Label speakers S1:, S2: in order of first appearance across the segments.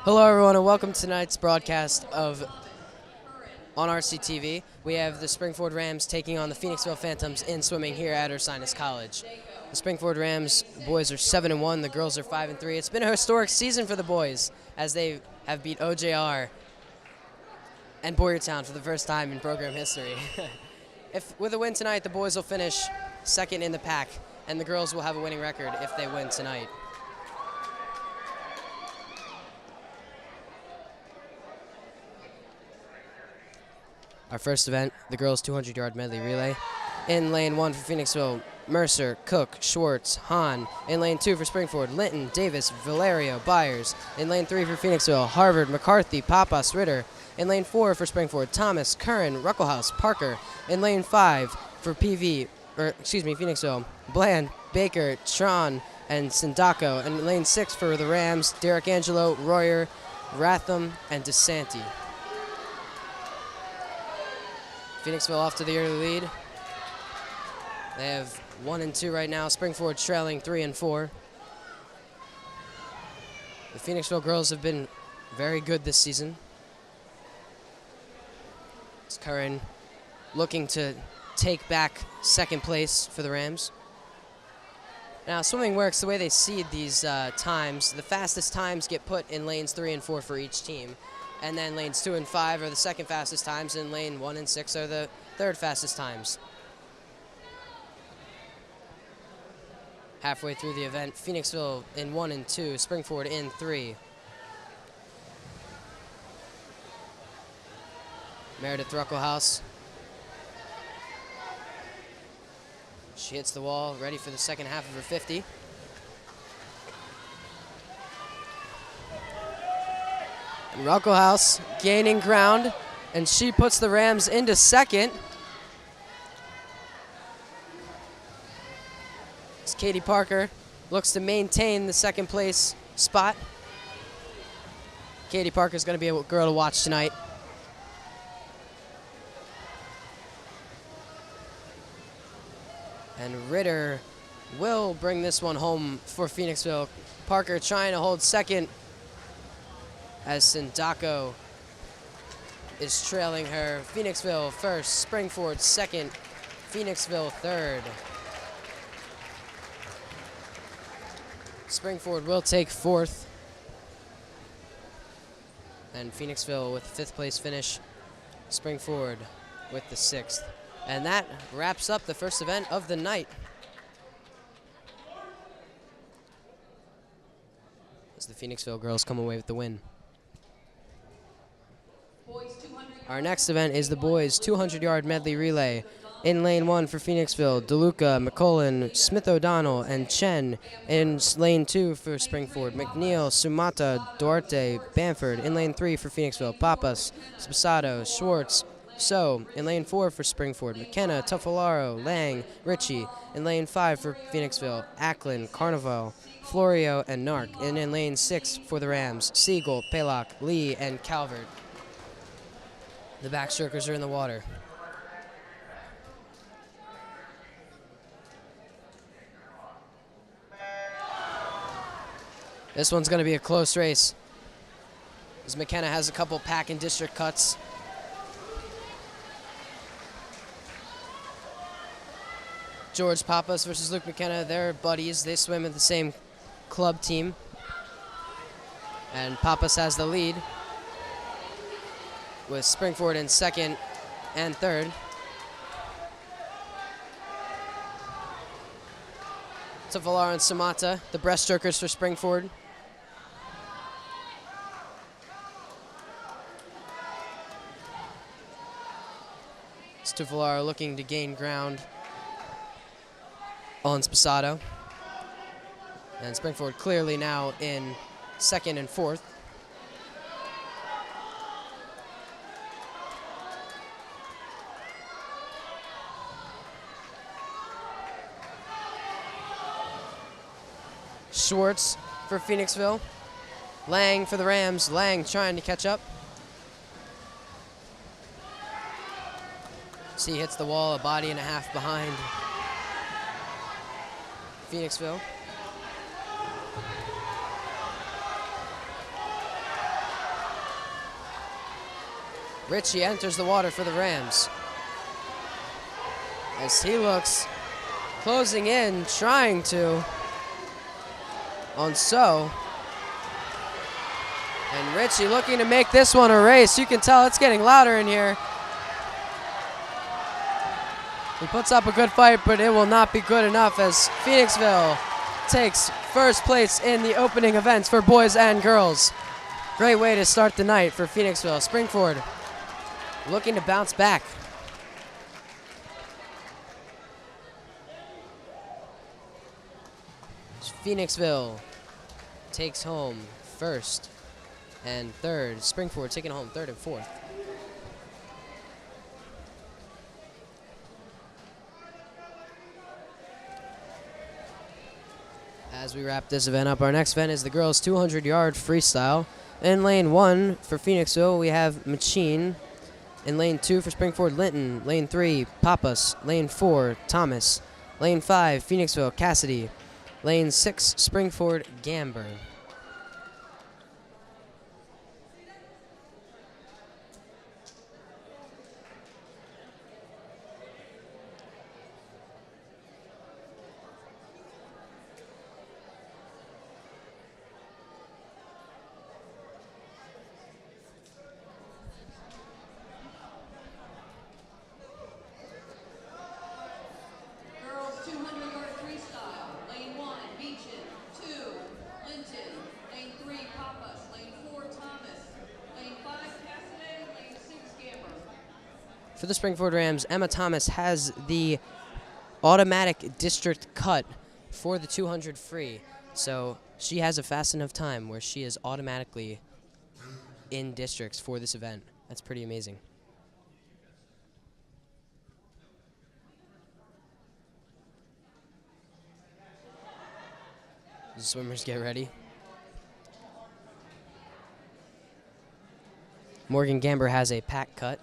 S1: Hello, everyone, and welcome to tonight's broadcast of on RCTV. We have the Springford Rams taking on the Phoenixville Phantoms in swimming here at Ursinus College. The Springford Rams boys are 7-1, the girls are 5-3. It's been a historic season for the boys as they have beat OJR and Boyertown for the first time in program history. With a win tonight, the boys will finish second in the pack, and the girls will have a winning record if they win tonight. Our first event, the girls' 200-yard medley relay. In lane 1 for Phoenixville, Mercer, Cook, Schwartz, Hahn. In lane 2 for Springford, Linton, Davis, Valerio, Byers. In lane 3 for Phoenixville, Harvard, McCarthy, Papas, Ritter. In lane 4 for Springford, Thomas, Curran, Ruckelhaus, Parker. In lane 5 for Phoenixville, Bland, Baker, Tron, and Sindako. And in lane 6 for the Rams, Derek Angelo, Royer, Ratham, and DeSanti. Phoenixville off to the early lead. They have 1 and 2 right now. Springford trailing 3 and 4. The Phoenixville girls have been very good this season. It's Curran looking to take back second place for the Rams. Now, swimming works the way they seed these times. The fastest times get put in lanes 3 and 4 for each team. And then lanes 2 and 5 are the second fastest times, and lane 1 and 6 are the third fastest times. Halfway through the event, Phoenixville in 1 and 2, Springford in 3. Meredith Ruckelhaus. She hits the wall, ready for the second half of her 50. Ruckelhaus gaining ground, and she puts the Rams into second. As Katie Parker looks to maintain the second place spot. Katie Parker's going to be a girl to watch tonight. And Ritter will bring this one home for Phoenixville. Parker trying to hold second, as Sindako is trailing her. Phoenixville first, Springford second, Phoenixville third. Springford will take fourth, and Phoenixville with the 5th place finish, Springford with the 6th. And that wraps up the first event of the night. As the Phoenixville girls come away with the win. Our next event is the boys' 200-yard medley relay. In lane 1 for Phoenixville, DeLuca, McCullen, Smith O'Donnell, and Chen. In lane 2 for Springford, McNeil, Sumata, Duarte, Bamford. In lane 3 for Phoenixville, Papas, Spasado, Schwartz, So. In lane 4 for Springford, McKenna, Tuffalaro, Lang, Ritchie. In lane 5 for Phoenixville, Acklin, Carnival, Florio, and Nark. And in lane 6 for the Rams, Siegel, Pelak, Lee, and Calvert. The backstrokers are in the water. This one's going to be a close race, as McKenna has a couple pack and district cuts. George Papas versus Luke McKenna, they're buddies. They swim at the same club team. And Papas has the lead, with Springford in 2nd and 3rd. Tavalar and Samata, the breaststrokers for Springford. Tavalar looking to gain ground on Spasado. And Springford clearly now in 2nd and 4th. Schwartz for Phoenixville. Lang for the Rams. Lang trying to catch up. See, hits the wall, a body and a half behind Phoenixville. Richie enters the water for the Rams. As he looks, closing in, trying to, on So. And Richie looking to make this one a race. You can tell it's getting louder in here. He puts up a good fight, but it will not be good enough as Phoenixville takes first place in the opening events for boys and girls. Great way to start the night for Phoenixville. Springford looking to bounce back. Phoenixville takes home first and third. Springford taking home third and fourth. As we wrap this event up, our next event is the girls' 200-yard freestyle. In lane 1 for Phoenixville, we have Machine. In lane 2 for Springford, Linton. Lane 3, Pappas. Lane 4, Thomas. Lane 5, Phoenixville, Cassidy. Lane 6, Springford, Gamber. For the Springford Rams, Emma Thomas has the automatic district cut for the 200 free. So she has a fast enough time where she is automatically in districts for this event. That's pretty amazing. The swimmers get ready. Morgan Gamber has a pack cut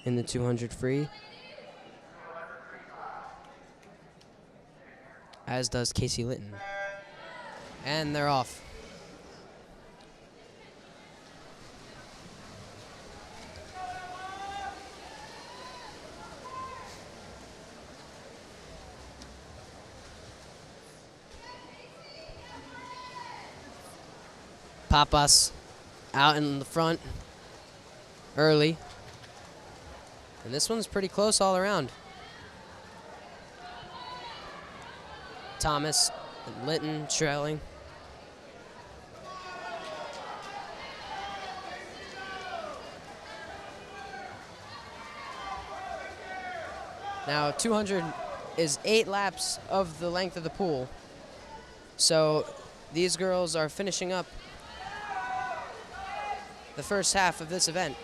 S1: in the 200 free, as does Casey Litton. And they're off. Pappas out in the front early. And this one's pretty close all around. Thomas and Litton trailing. Now 200 is 8 laps of the length of the pool. So these girls are finishing up the first half of this event.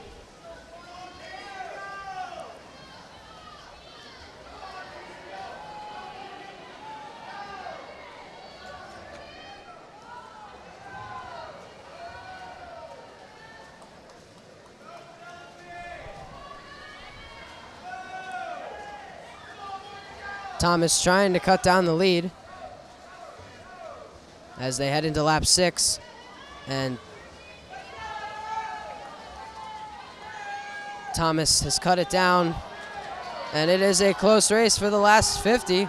S1: Thomas trying to cut down the lead as they head into lap 6. And Thomas has cut it down. And it is a close race for the last 50.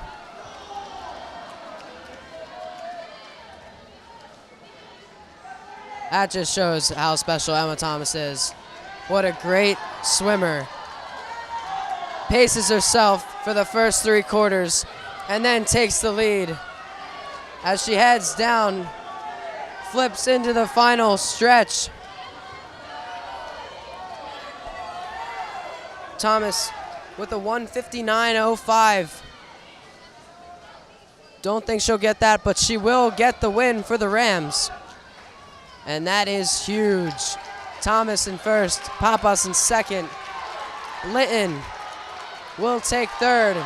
S1: That just shows how special Emma Thomas is. What a great swimmer. Paces herself for the first 3 quarters and then takes the lead as she heads down, flips into the final stretch. Thomas with a 1:59.05. Don't think she'll get that, but she will get the win for the Rams. And that is huge. Thomas in first, Pappas in second. Litton will take third.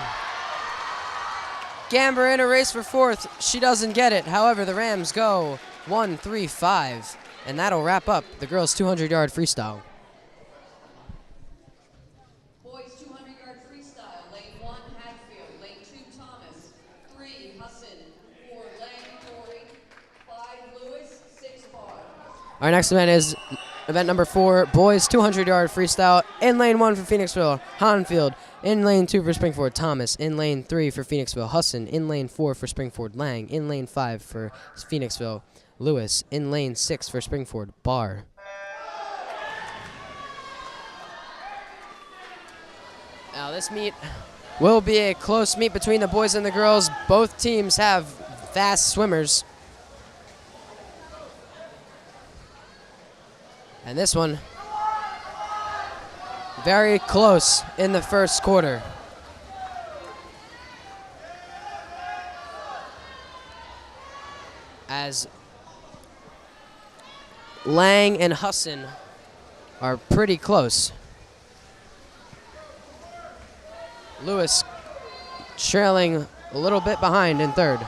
S1: Gamber in a race for fourth. She doesn't get it. However, the Rams go 1-3-5. And that'll wrap up the girls' 200-yard freestyle.
S2: Boys 200-yard freestyle. Lane 1, Hadfield. Lane 2, Thomas. 3, Husson. 4, Lang, Corey. 5, Lewis. 6, Barr.
S1: Our next event is event number 4, boys 200-yard freestyle. In lane 1 for Phoenixville, Hanfield. In lane 2 for Springford, Thomas. In lane 3 for Phoenixville, Husson. In lane 4 for Springford, Lang. In lane 5 for Phoenixville, Lewis. In lane 6 for Springford, Barr. Now this meet will be a close meet between the boys and the girls. Both teams have fast swimmers. And this one, very close in the first quarter. As Lang and Husson are pretty close. Lewis trailing a little bit behind in third.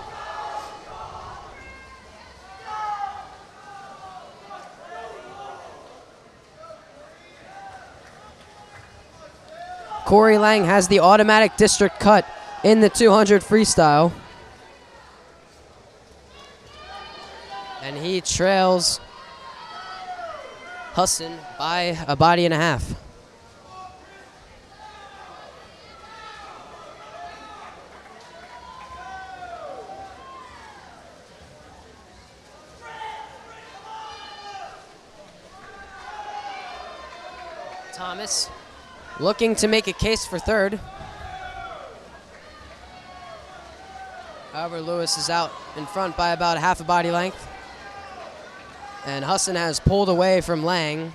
S1: Corey Lang has the automatic district cut in the 200 freestyle. And he trails Husson by a body and a half. Thomas looking to make a case for third. However, Lewis is out in front by about half a body length. And Husson has pulled away from Lang.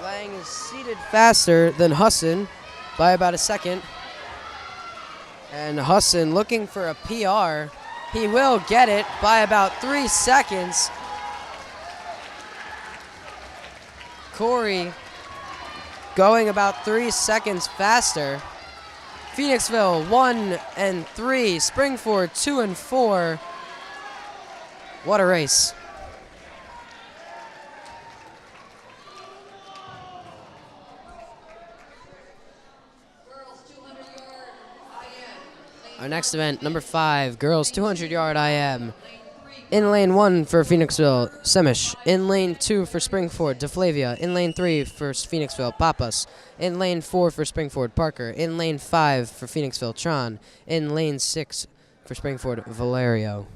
S1: Lang is seated faster than Husson by about a second. And Husson looking for a PR. He will get it by about 3 seconds. Corey going about 3 seconds faster. Phoenixville 1 and 3. Springford 2 and 4. What a race. Our next event, number 5, girls 200-yard IM. In lane 1 for Phoenixville, Semish. In lane 2 for Springford, DeFlavia. In lane 3 for Phoenixville, Papas. In lane 4 for Springford, Parker. In lane 5 for Phoenixville, Tron. In lane 6 for Springford, Valerio.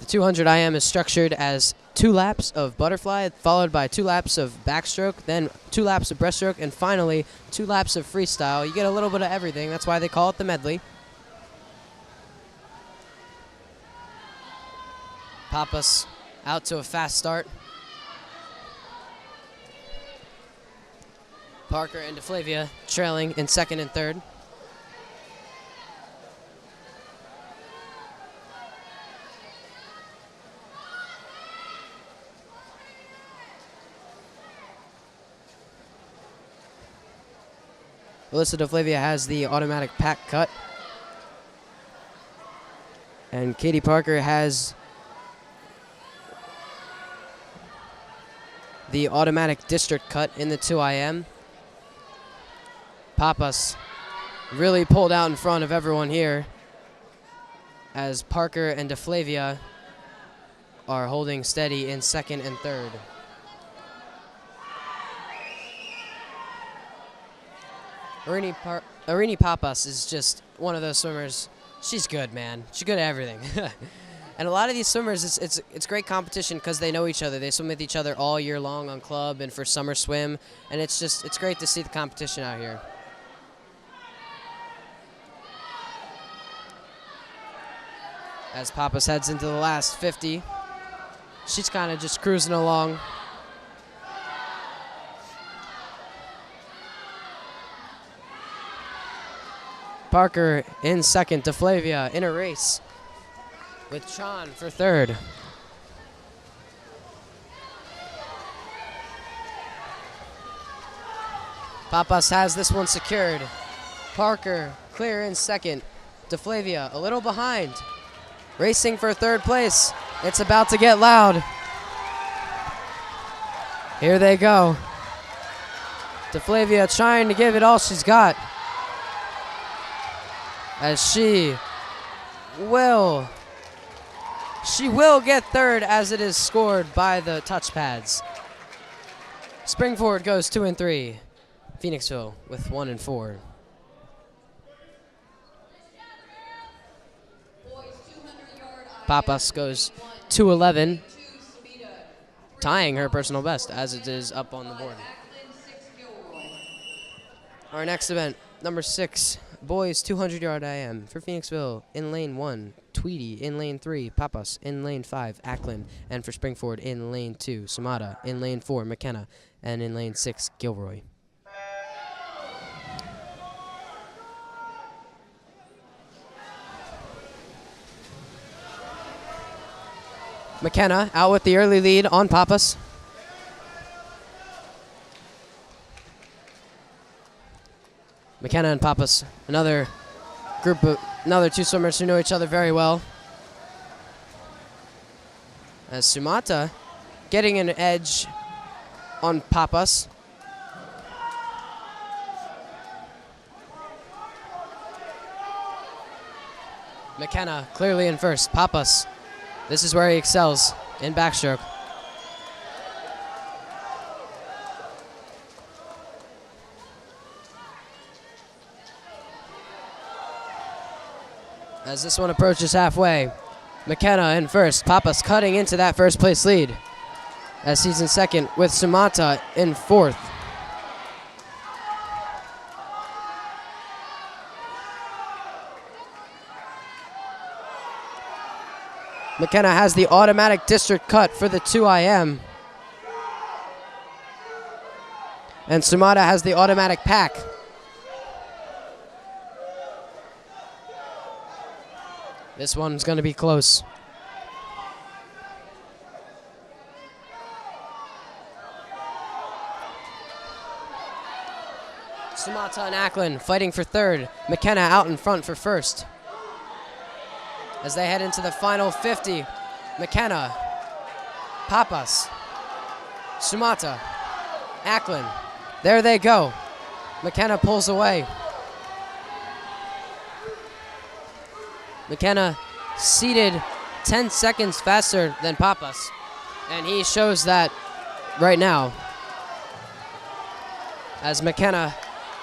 S1: The 200 IM is structured as 2 laps of butterfly, followed by 2 laps of backstroke, then 2 laps of breaststroke, and finally 2 laps of freestyle. You get a little bit of everything. That's why they call it the medley. Papas out to a fast start. Parker and DeFlavia trailing in second and third. Alyssa DeFlavia has the automatic pack cut. And Katie Parker has the automatic district cut in the 2IM. Papas really pulled out in front of everyone here as Parker and DeFlavia are holding steady in second and third. Arini Papas is just one of those swimmers. She's good, man. She's good at everything. And a lot of these swimmers, it's great competition because they know each other. They swim with each other all year long on club and for summer swim, and it's great to see the competition out here. As Papas heads into the last 50, she's kind of just cruising along. Parker in second, DeFlavia in a race with Chan for third. Papas has this one secured. Parker clear in second. DeFlavia a little behind. Racing for third place. It's about to get loud. Here they go. DeFlavia trying to give it all she's got. As she will get third as it is scored by the touchpads. Spring forward goes 2 and 3. Phoenixville with 1 and 4. Papas goes 2:11, tying her personal best as it is up on the board. Our next event, number 6, boys 200-yard IM for Phoenixville in lane 1, Tweedy in lane 3, Papas in lane 5, Ackland, and for Springford in lane 2, Sumata in lane 4, McKenna, and in lane 6, Gilroy. McKenna out with the early lead on Papas. McKenna and Papas, another two swimmers who know each other very well. As Sumata getting an edge on Papas. McKenna clearly in first. Papas, this is where he excels in backstroke. As this one approaches halfway, McKenna in first. Papas cutting into that first place lead as he's in second with Sumata in fourth. McKenna has the automatic district cut for the 2IM. And Sumata has the automatic pack. This one's going to be close. Sumata and Ackland fighting for third. McKenna out in front for first. As they head into the final 50, McKenna, Papas, Sumata, Ackland. There they go. McKenna pulls away. McKenna seated 10 seconds faster than Papas, and he shows that right now. As McKenna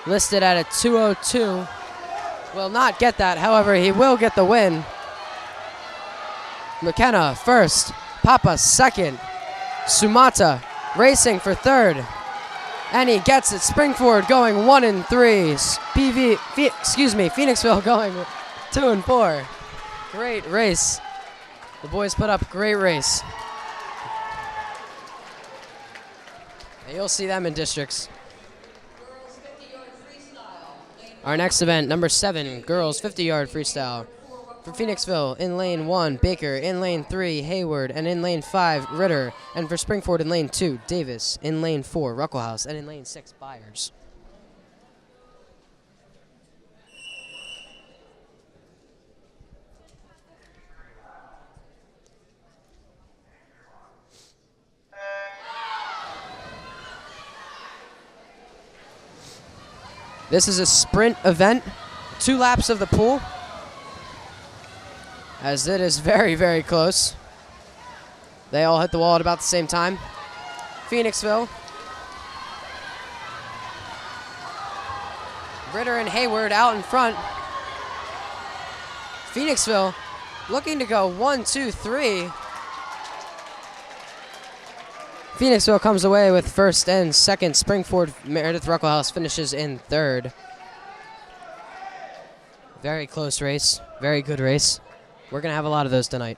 S1: listed at a 2:02, will not get that. However, he will get the win. McKenna first, Papas second, Sumata racing for third, and he gets it. Springford going 1 and 3. Phoenixville going 2 and 4. Great race. The boys put up a great race. And you'll see them in districts. Our next event, number 7, girls 50-yard freestyle. For Phoenixville, in lane 1, Baker, in lane 3, Hayward, and in lane 5, Ritter, and for Springford in lane 2, Davis, in lane 4, Ruckelhaus, and in lane 6, Byers. This is a sprint event, 2 laps of the pool, as it is very, very close. They all hit the wall at about the same time. Phoenixville. Ritter and Hayward out in front. Phoenixville looking to go 1, 2, 3. Phoenixville comes away with first and second. Springford, Meredith Ruckelhaus finishes in third. Very close race, very good race. We're going to have a lot of those tonight.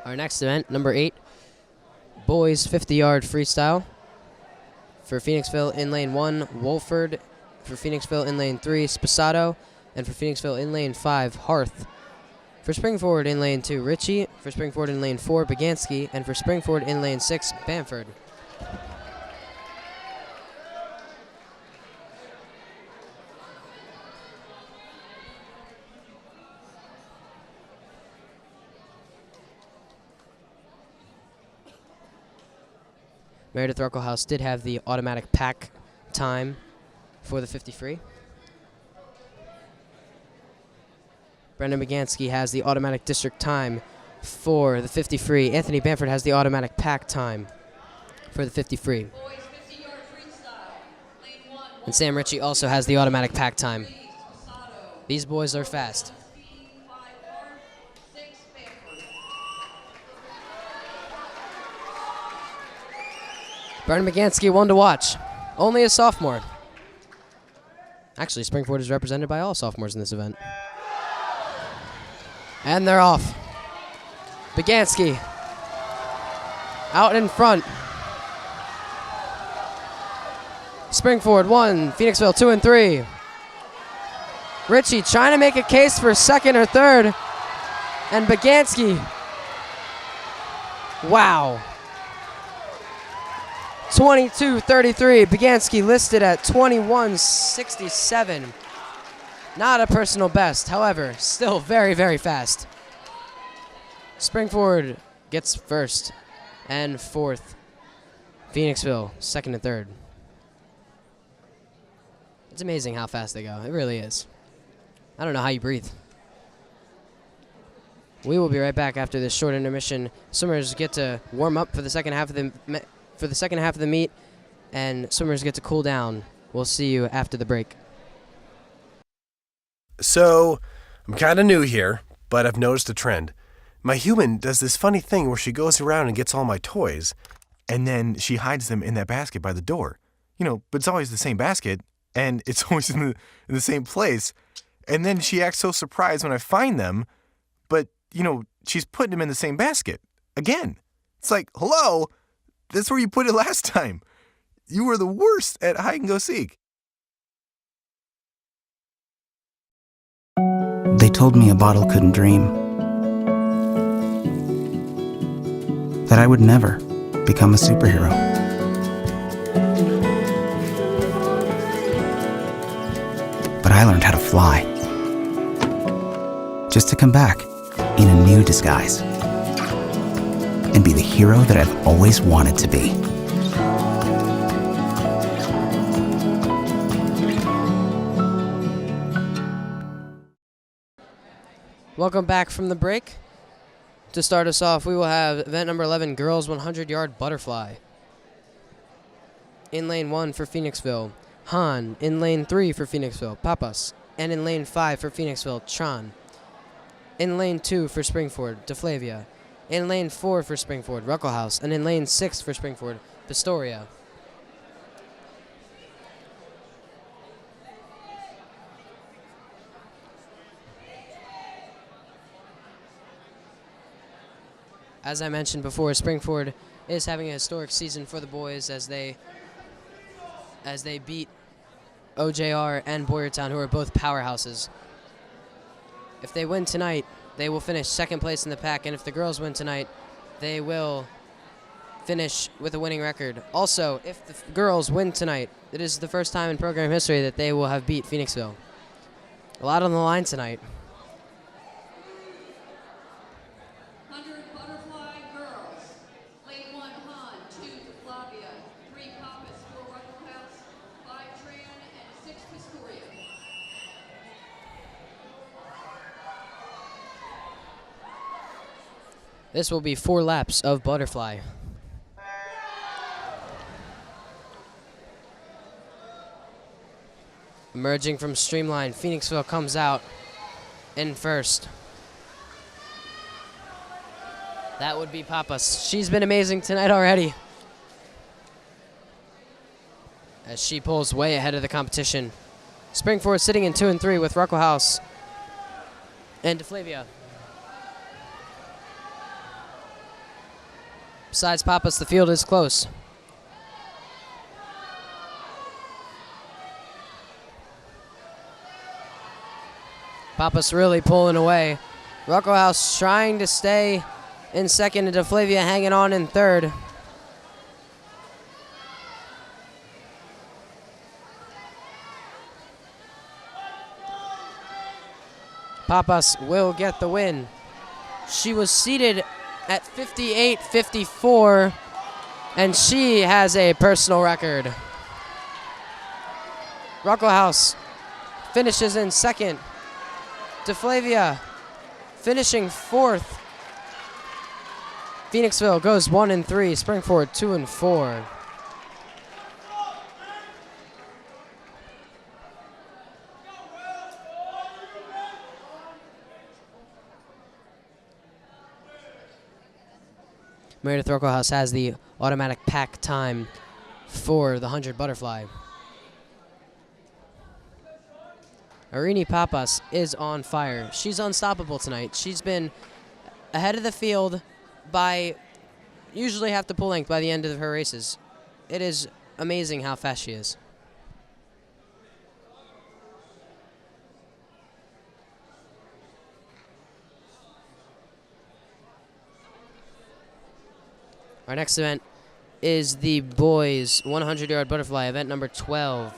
S1: Our next event, number 8, boys 50-yard freestyle. For Phoenixville in lane 1, Wolford. For Phoenixville in lane 3, Sposato. And for Phoenixville in lane 5, Hearth. For Springford in lane 2, Ritchie. For spring forward in lane 4, Bagansky. And for spring forward in lane 6, Bamford. Meredith Ruckelhaus did have the automatic pack time for the 50 free. Brendan Bagansky has the automatic district time for the 50 free. Anthony Bamford has the automatic pack time for the 50 free.
S2: Boys 50-yard freestyle. Lane 1.
S1: And Sam Ritchie also has the automatic pack time.
S2: Reese, Masato.
S1: These boys are fast.
S2: Speed 5 hard. 6 Bamford.
S1: Brendan Bagansky, one to watch. Only a sophomore. Actually, Springford is represented by all sophomores in this event. And they're off. Bagansky out in front. Springford 1, Phoenixville 2 and 3. Ritchie trying to make a case for second or third. And Bagansky. Wow. 22:33. Bagansky listed at 21:67. Not a personal best, however, still very, very fast. Springford gets first and fourth. Phoenixville, second and third. It's amazing how fast they go. It really is. I don't know how you breathe. We will be right back after this short intermission. Swimmers get to warm up for the second half of the meet, and swimmers get to cool down. We'll see you after the break.
S3: So, I'm kind of new here, but I've noticed a trend. My human does this funny thing where she goes around and gets all my toys, and then she hides them in that basket by the door. You know, but it's always the same basket, and it's always in the same place. And then she acts so surprised when I find them, but, you know, she's putting them in the same basket. Again. It's like, hello? That's where you put it last time. You were the worst at hide and go seek.
S4: They told me a bottle couldn't dream. That I would never become a superhero. But I learned how to fly. Just to come back in a new disguise. And be the hero that I've always wanted to be.
S1: Welcome back from the break. To start us off, we will have event number 11, girls 100-yard butterfly. In lane 1 for Phoenixville, Han. In lane 3 for Phoenixville, Papas. And in lane 5 for Phoenixville, Tron. In lane 2 for Springford, DeFlavia. In lane 4 for Springford, Ruckelhaus. And in lane 6 for Springford, Pistoria. As I mentioned before, Springford is having a historic season for the boys as they beat OJR and Boyertown, who are both powerhouses. If they win tonight, they will finish second place in the pack, and if the girls win tonight, they will finish with a winning record. Also, if the girls win tonight, it is the first time in program history that they will have beat Phoenixville. A lot on the line tonight.
S2: 100 butterfly girls. Lane 1 Han, 2 DeFlavia, 3 Papas, 4 Ruckelhaus, 5 Tran, and 6 Pistoria.
S1: This will be 4 laps of butterfly. Emerging from Streamline, Phoenixville comes out in first. That would be Papas. She's been amazing tonight already, as she pulls way ahead of the competition. Springford sitting in 2 and 3 with Ruckelhaus and DeFlavia. Besides Papas, the field is close. Papas really pulling away. Ruckelhaus trying to stay in second, and DeFlavia hanging on in third. Papas will get the win. She was seated at 58.54, and she has a personal record. Rucklehouse finishes in second. DeFlavia finishing fourth. Phoenixville goes 1 and 3. Springford 2 and 4. Meredith Rucklehouse has the automatic pack time for the 100 butterfly. Arini Papas is on fire. She's unstoppable tonight. She's been ahead of the field by usually half the pull length by the end of her races. It is amazing how fast she is. Our next event is the boys 100-yard butterfly, event number 12.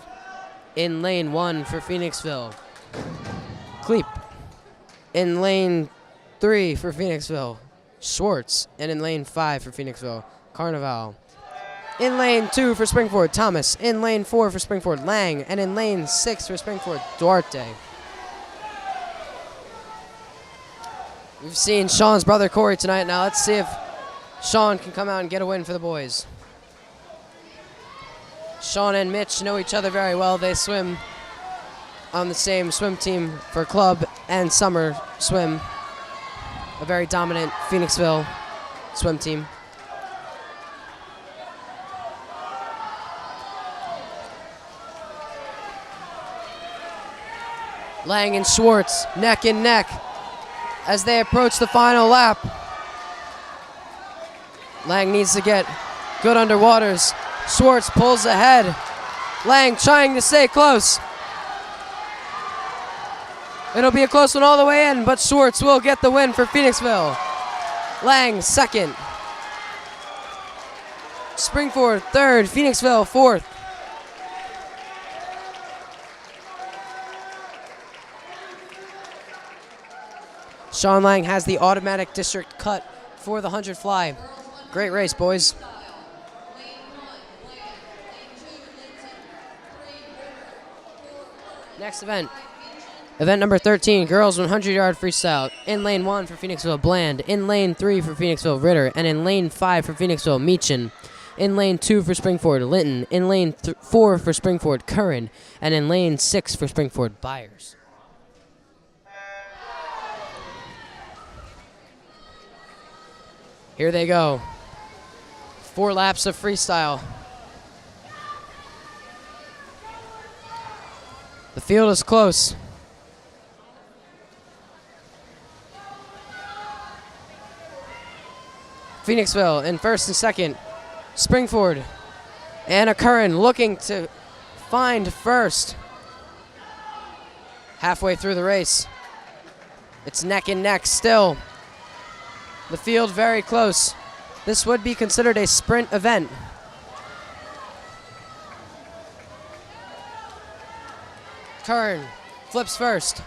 S1: In lane 1 for Phoenixville, Kleep. In lane 3 for Phoenixville, Schwartz. And in lane 5 for Phoenixville, Carnival. In lane 2 for Springford, Thomas. In lane 4 for Springford, Lang. And in lane 6 for Springford, Duarte. We've seen Sean's brother Corey tonight. Now let's see if Sean can come out and get a win for the boys. Sean and Mitch know each other very well. They swim on the same swim team for club and summer swim. A very dominant Phoenixville swim team. Lang and Schwartz neck and neck as they approach the final lap. Lang needs to get good underwaters. Schwartz pulls ahead. Lang trying to stay close. It'll be a close one all the way in, but Schwartz will get the win for Phoenixville. Lang second. Springford third. Phoenixville fourth. Sean Lang has the automatic district cut for the 100 fly. Great race, boys. Next event. Event number 13, girls 100-yard freestyle. In lane 1 for Phoenixville, Bland. In lane 3 for Phoenixville, Ritter. And in lane 5 for Phoenixville, Meechin. In lane 2 for Springford, Linton. In lane 4 for Springford, Curran. And in lane 6 for Springford, Byers. Here they go. 4 laps of freestyle. The field is close. Phoenixville in first and second. Springford. Anna Curran looking to find first. Halfway through the race. It's neck and neck still. The field very close. This would be considered a sprint event. Curran flips first.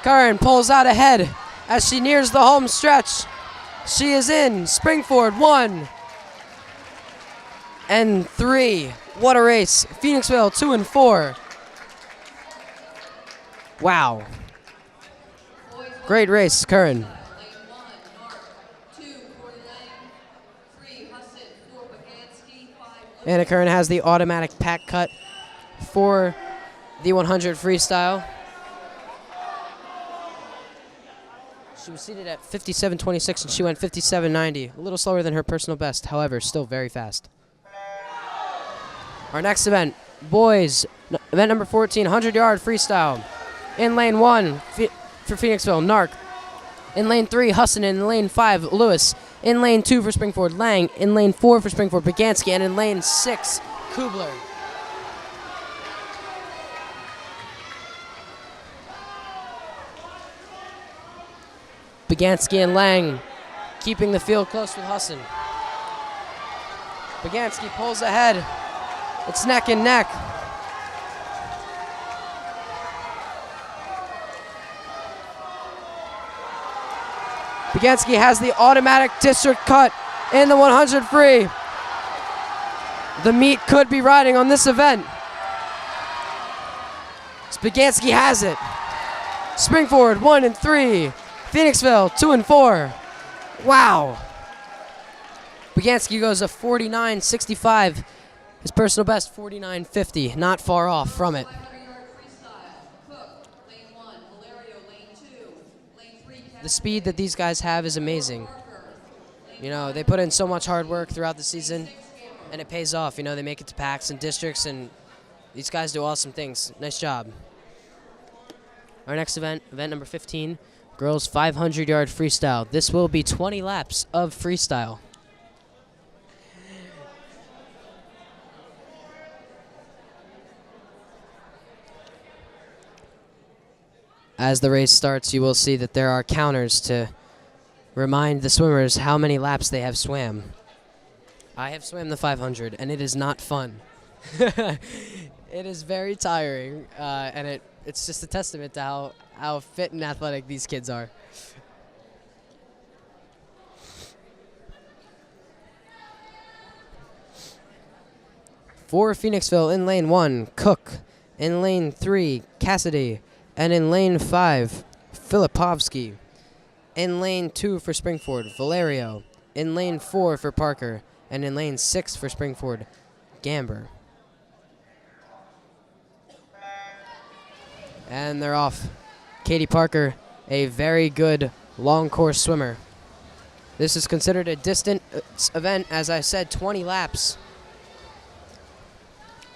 S1: Curran pulls out ahead as she nears the home stretch. She is in. Springford 1 and 3. What a race. Phoenixville 2 and 4. Wow. Great race, Curran. Anna Curran has the automatic pack cut for the 100 freestyle. She was seated at 57.26 and she went 57.90. A little slower than her personal best, however, still very fast. Our next event, boys, event number 14, 100-yard freestyle. In lane 1 for Phoenixville, Narc. In lane 3, Husson. In lane 5, Lewis. In lane 2 for Springford, Lang. In lane 4 for Springford, Bagansky. And in lane 6, Kubler. Bagansky and Lang keeping the field close with Hassan. Bagansky pulls ahead. It's neck and neck. Bagansky has the automatic district cut in the 100 free. The meat could be riding on this event. Bagansky has it. Spring forward, 1 and 3. Phoenixville, 2 and 4. Wow. Bagansky goes a 49.65. His personal best, 49.50. Not far off from it.
S2: 500-yard freestyle. Cook, lane 1. Valerio, lane 2. Lane 3.
S1: The speed that these guys have is amazing. You know, they put in so much hard work throughout the season, and it pays off. You know, they make it to packs and districts, and these guys do awesome things. Nice job. Our next event, event number 15, girls 500-yard freestyle. This will be 20 laps of freestyle. As the race starts, you will see that there are counters to remind the swimmers how many laps they have swam. I have swam the 500, and it is not fun. It is very tiring, and it's just a testament to how fit and athletic these kids are. For Phoenixville, in lane 1, Cook. In lane 3, Cassidy. And in lane 5, Filipovsky. In lane 2 for Springford, Valerio. In lane 4 for Parker. And in lane 6 for Springford, Gamber. And they're off. Katie Parker, a very good long course swimmer. This is considered a distant event, as I said, 20 laps.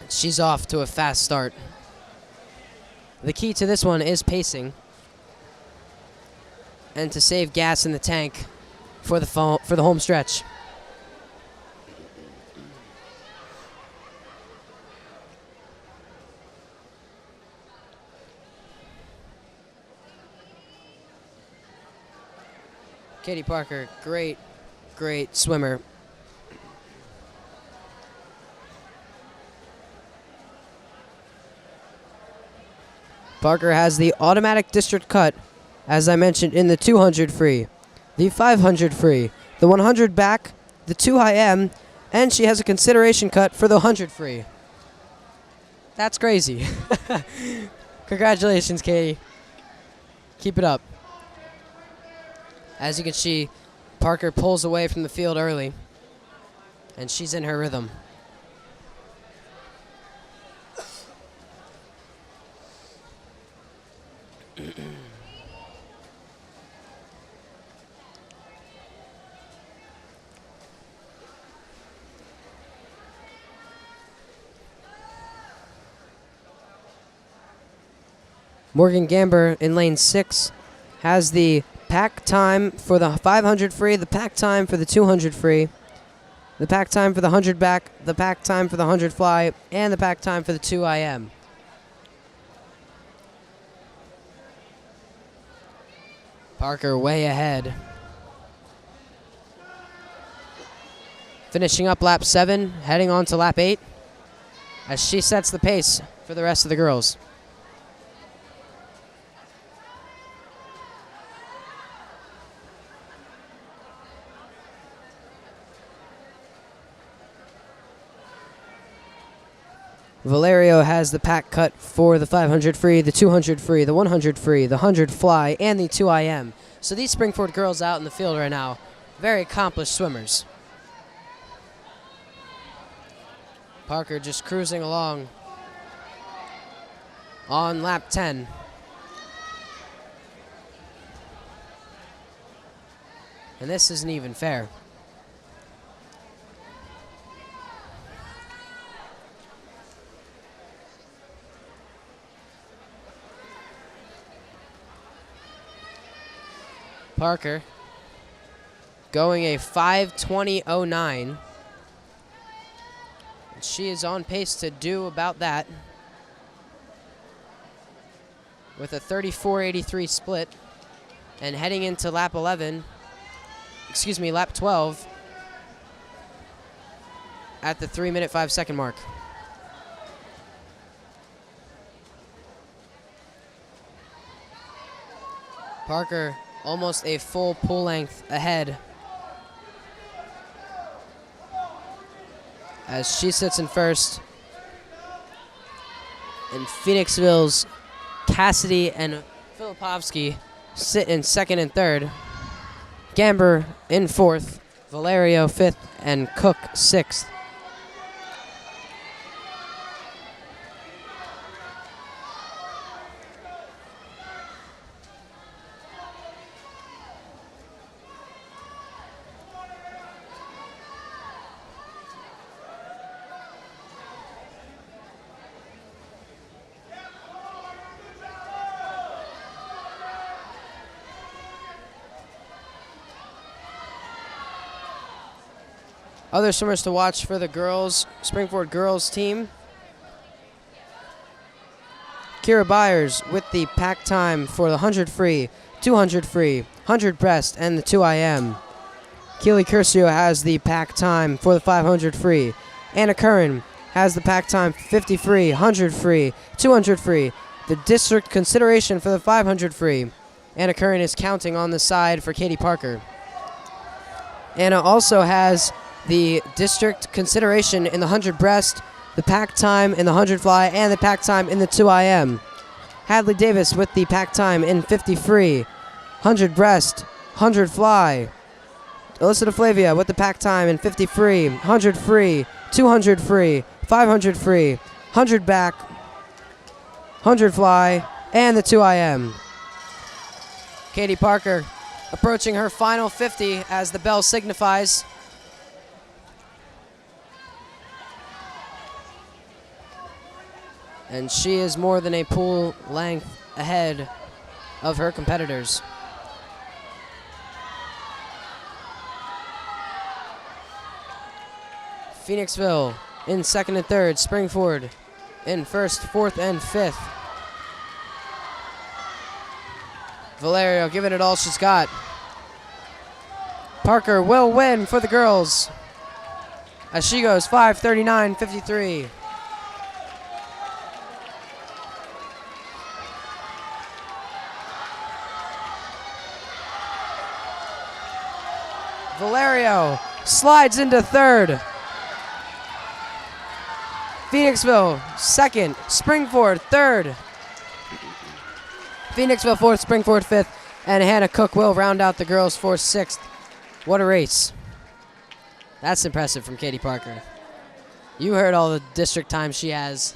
S1: She's off to a fast start. The key to this one is pacing and to save gas in the tank for the home stretch. Katie Parker, great swimmer. Parker has the automatic district cut, as I mentioned, in the 200 free, the 500 free, the 100 back, the 2 IM, and she has a consideration cut for the 100 free. That's crazy. Congratulations, Katie. Keep it up. As you can see, Parker pulls away from the field early, and she's in her rhythm. Morgan Gamber in lane 6 has the pack time for the 500 free, the pack time for the 200 free, the pack time for the 100 back, the pack time for the 100 fly, and the pack time for the 2 IM. Parker way ahead. Finishing up lap 7, heading on to lap 8, as she sets the pace for the rest of the girls. Valerio has the pack cut for the 500 free, the 200 free, the 100 free, the 100 fly, and the 2 IM. So these Springford girls out in the field right now, very accomplished swimmers. Parker just cruising along on lap 10. And this isn't even fair. Parker going a 5:20.09. She is on pace to do about that with a 34.83 split. And heading into lap 11, lap 12, at the 3-minute 5-second mark. Parker almost a full pull length ahead as she sits in first. And Phoenixville's Cassidy and Filipovsky sit in second and third. Gamber in fourth, Valerio fifth, and Cook sixth. Other swimmers to watch for the girls, Springford girls team. Kira Byers with the pack time for the 100 free, 200 free, 100 breast, and the 2IM. Keely Curcio has the pack time for the 500 free. Anna Curran has the pack time 50 free, 100 free, 200 free. The district consideration for the 500 free. Anna Curran is counting on the side for Katie Parker. Anna also has the district consideration in the 100 breast, the pack time in the 100 fly, and the pack time in the 2IM. Hadley Davis with the pack time in 50 free, 100 breast, 100 fly. Alyssa DeFlavia with the pack time in 50 free, 100 free, 200 free, 500 free, 100 back, 100 fly, and the 2IM. Katie Parker approaching her final 50 as the bell signifies. And she is more than a pull length ahead of her competitors. Phoenixville in second and third. Springford in first, fourth, and fifth. Valerio giving it all she's got. Parker will win for the girls as she goes 5:39.53. Valerio slides into third. Phoenixville second. Springford third. Phoenixville fourth. Springford fifth. And Hannah Cook will round out the girls for sixth. What a race. That's impressive from Katie Parker. You heard all the district time she has.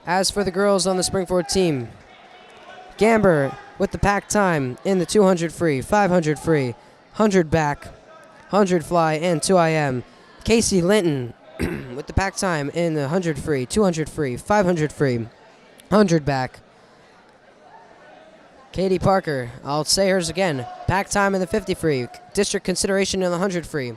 S1: As for the girls on the Springford team, Gamber with the pack time in the 200 free, 500 free, 100 back, 100 fly, and 2IM. Casey Linton with the pack time in the 100 free, 200 free, 500 free, 100 back. Katie Parker, I'll say hers again. Pack time in the 50 free, district consideration in the 100 free,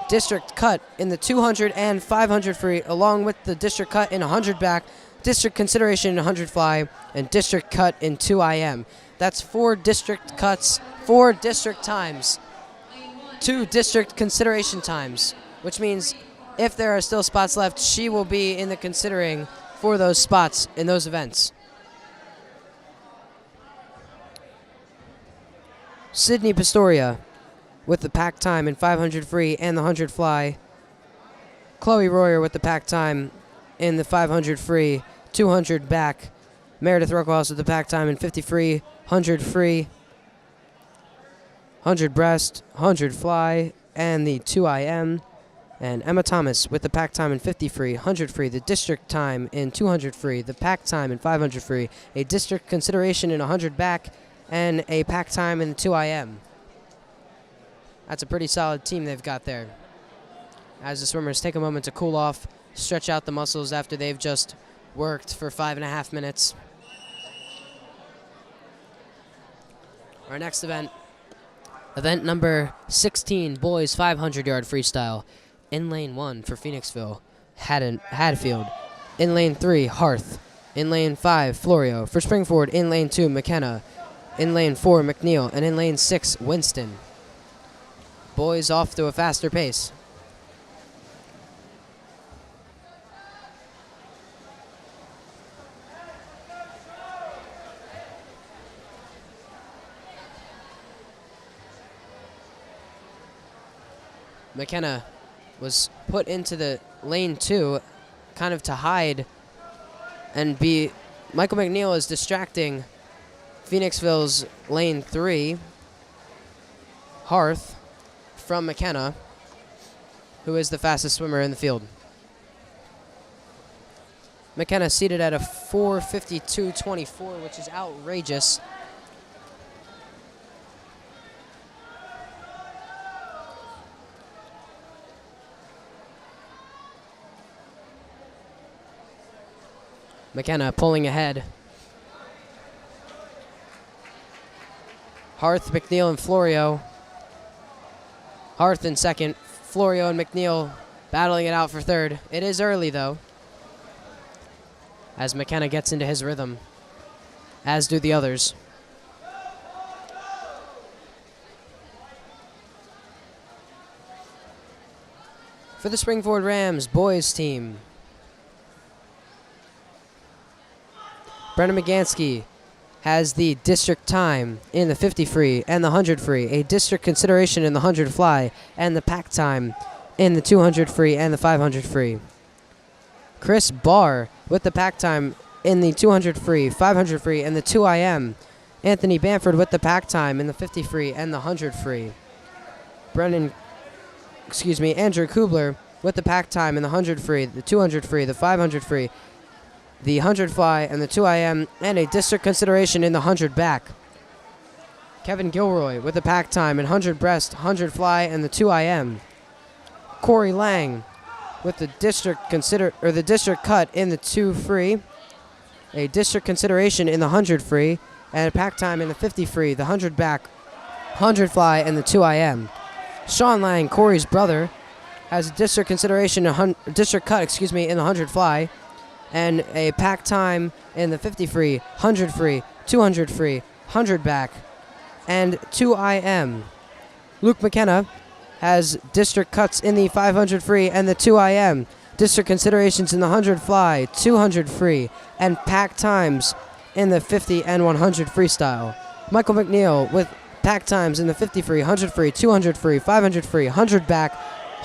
S1: district cut in the 200 and 500 free, along with the district cut in 100 back, district consideration in 100 fly, and district cut in 2IM. That's 4 district cuts, 4 district times, 2 district consideration times, which means if there are still spots left, she will be in the considering for those spots in those events. Sydney Pistoria with the pack time in 500 free and the 100 fly. Chloe Royer with the pack time in the 500 free, 200 back. Meredith Ruckhouse with the pack time in 50 free, 100 free, 100 breast, 100 fly, and the 2IM. And Emma Thomas with the pack time in 50 free, 100 free, the district time in 200 free, the pack time in 500 free, a district consideration in 100 back, and a pack time in 2IM. That's a pretty solid team they've got there. As the swimmers take a moment to cool off, stretch out the muscles after they've just worked for 5.5 minutes. Our next event, event number 16, boys 500-yard freestyle. In lane 1 for Phoenixville, Hadfield. In lane 3, Harth. In lane 5, Florio. For spring forward, in lane 2, McKenna. In lane 4, McNeil. And in lane 6, Winston. Boys off to a faster pace. McKenna was put into the lane 2 kind of to hide and be Michael McNeil is distracting Phoenixville's lane 3 Harth from McKenna, who is the fastest swimmer in the field. McKenna seated at a 4:52.24, which is outrageous. McKenna pulling ahead. Harth, McNeil, and Florio. Harth in second. Florio and McNeil battling it out for third. It is early, though, as McKenna gets into his rhythm, as do the others. For the Springford Rams boys team, Brennan McGansky has the district time in the 50 free and the 100 free, a district consideration in the 100 fly, and the pack time in the 200 free and the 500 free. Chris Barr with the pack time in the 200 free, 500 free, and the 2 IM. Anthony Bamford with the pack time in the 50 free and the 100 free. Andrew Kubler with the pack time in the 100 free, the 200 free, the 500 free, the 100 fly, and the 2 IM, and a district consideration in the 100 back. Kevin Gilroy with the pack time in 100 breast, 100 fly, and the 2 IM. Corey Lang with the district cut in the 2 free, a district consideration in the 100 free, and a pack time in the 50 free, the 100 back, 100 fly, and the 2 IM. Sean Lang, Corey's brother, has a district consideration, district cut, in the 100 fly, and a pack time in the 50 free, 100 free, 200 free, 100 back, and 2 IM. Luke McKenna has district cuts in the 500 free and the 2 IM, district considerations in the 100 fly, 200 free, and pack times in the 50 and 100 freestyle. Michael McNeil with pack times in the 50 free, 100 free, 200 free, 500 free, 100 back,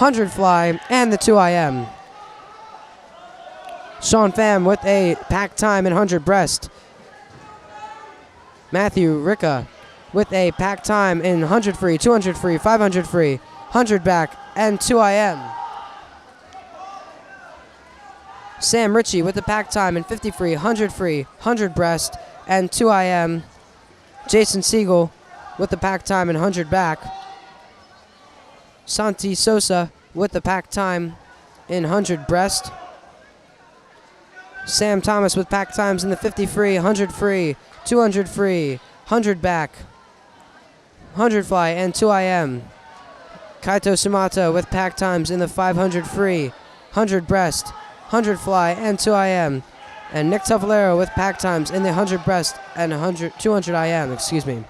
S1: 100 fly, and the 2 IM. Sean Pham with a pack time in 100 breast. Matthew Ricca with a pack time in 100 free, 200 free, 500 free, 100 back, and 2 IM. Sam Ritchie with the pack time in 50 free, 100 breast, and 2 IM. Jason Siegel with the pack time in 100 back. Santi Sosa with the pack time in 100 breast. Sam Thomas with pack times in the 50 free, 100 free, 200 free, 100 back, 100 fly, and 2 IM. Kaito Sumata with pack times in the 500 free, 100 breast, 100 fly, and 2 IM. And Nick Tavallero with pack times in the 100 breast and 200 IM,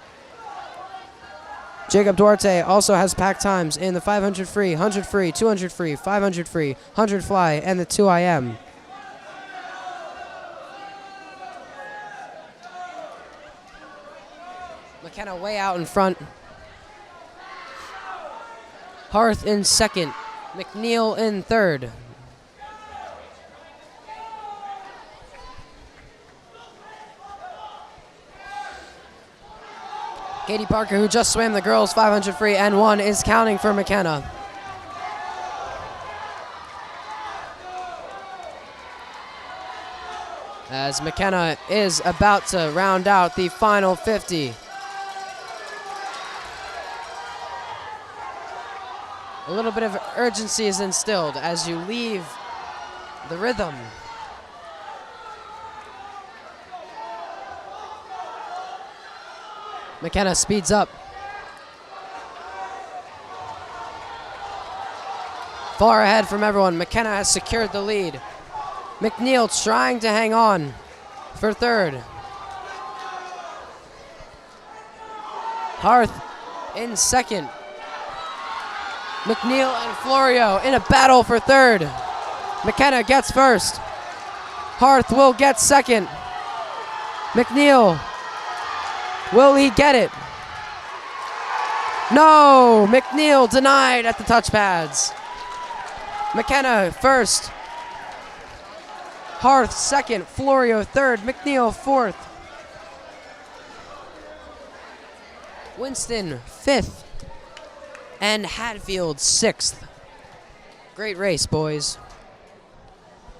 S1: Jacob Duarte also has pack times in the 500 free, 100 free, 200 free, 500 free, 100 fly, and the 2 IM. McKenna way out in front. Harth in second. McNeil in third. Katie Parker, who just swam the girls 500 free and won, is counting for McKenna. As McKenna is about to round out the final 50. A little bit of urgency is instilled as you leave the rhythm. McKenna speeds up. Far ahead from everyone, McKenna has secured the lead. McNeil trying to hang on for third. Harth in second. McNeil and Florio in a battle for third. McKenna gets first. Harth will get second. McNeil, will he get it? No, McNeil denied at the touch pads. McKenna first. Harth second, Florio third, McNeil fourth. Winston fifth. And Hatfield sixth. Great race, boys.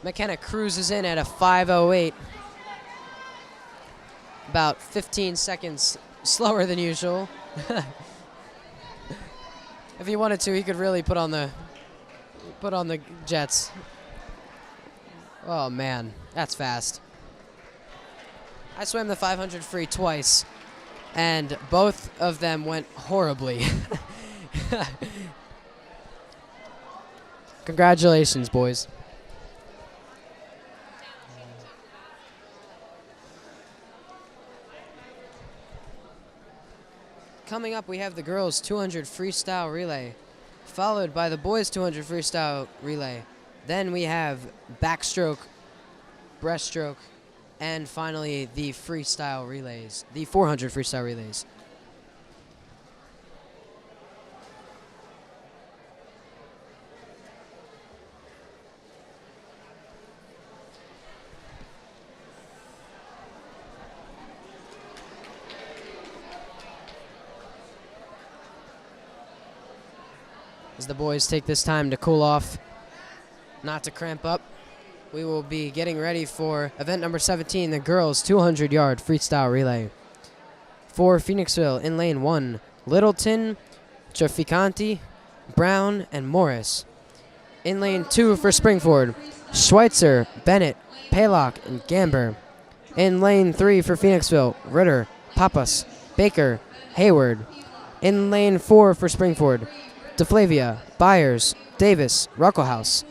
S1: McKenna cruises in at a 5:08. About 15 seconds slower than usual. If he wanted to, he could really put on the jets. Oh man, that's fast. I swam the 500 free twice, and both of them went horribly. Congratulations, boys. Coming up, we have the girls' 200 freestyle relay, followed by the boys' 200 freestyle relay. Then we have backstroke, breaststroke, and finally the freestyle relays, the 400 freestyle relays. As the boys take this time to cool off, not to cramp up, we will be getting ready for event number 17, the girls' 200-yard freestyle relay. For Phoenixville, in lane 1, Littleton, Traficanti, Brown, and Morris. In lane 2 for Springford, Schweitzer, Bennett, Paylock, and Gamber. In lane 3 for Phoenixville, Ritter, Pappas, Baker, Hayward. In lane 4 for Springford, DeFlavia, Byers, Davis, Rucklehouse.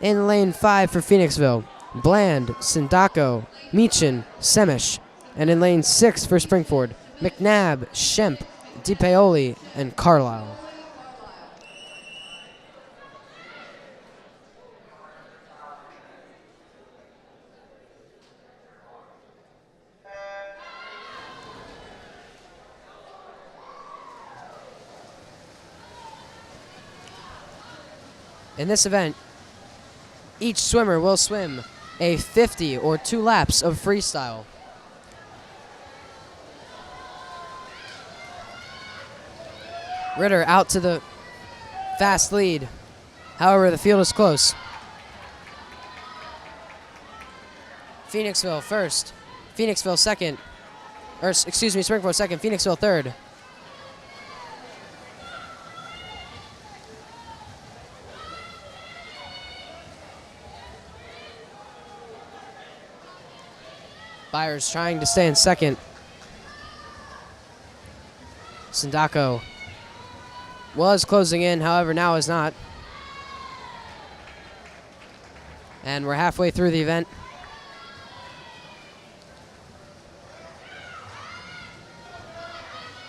S1: In lane 5 for Phoenixville, Bland, Sindako, Meechin, Semish. And in lane 6 for Springford, McNabb, Shemp, DiPaoli, and Carlisle. In this event, each swimmer will swim a 50 or 2 laps of freestyle. Ritter out to the fast lead. However, the field is close. Phoenixville first. Phoenixville second. Or, excuse me, Springfield second. Phoenixville third. Byers trying to stay in second. Sindako was closing in, however, now is not. And we're halfway through the event.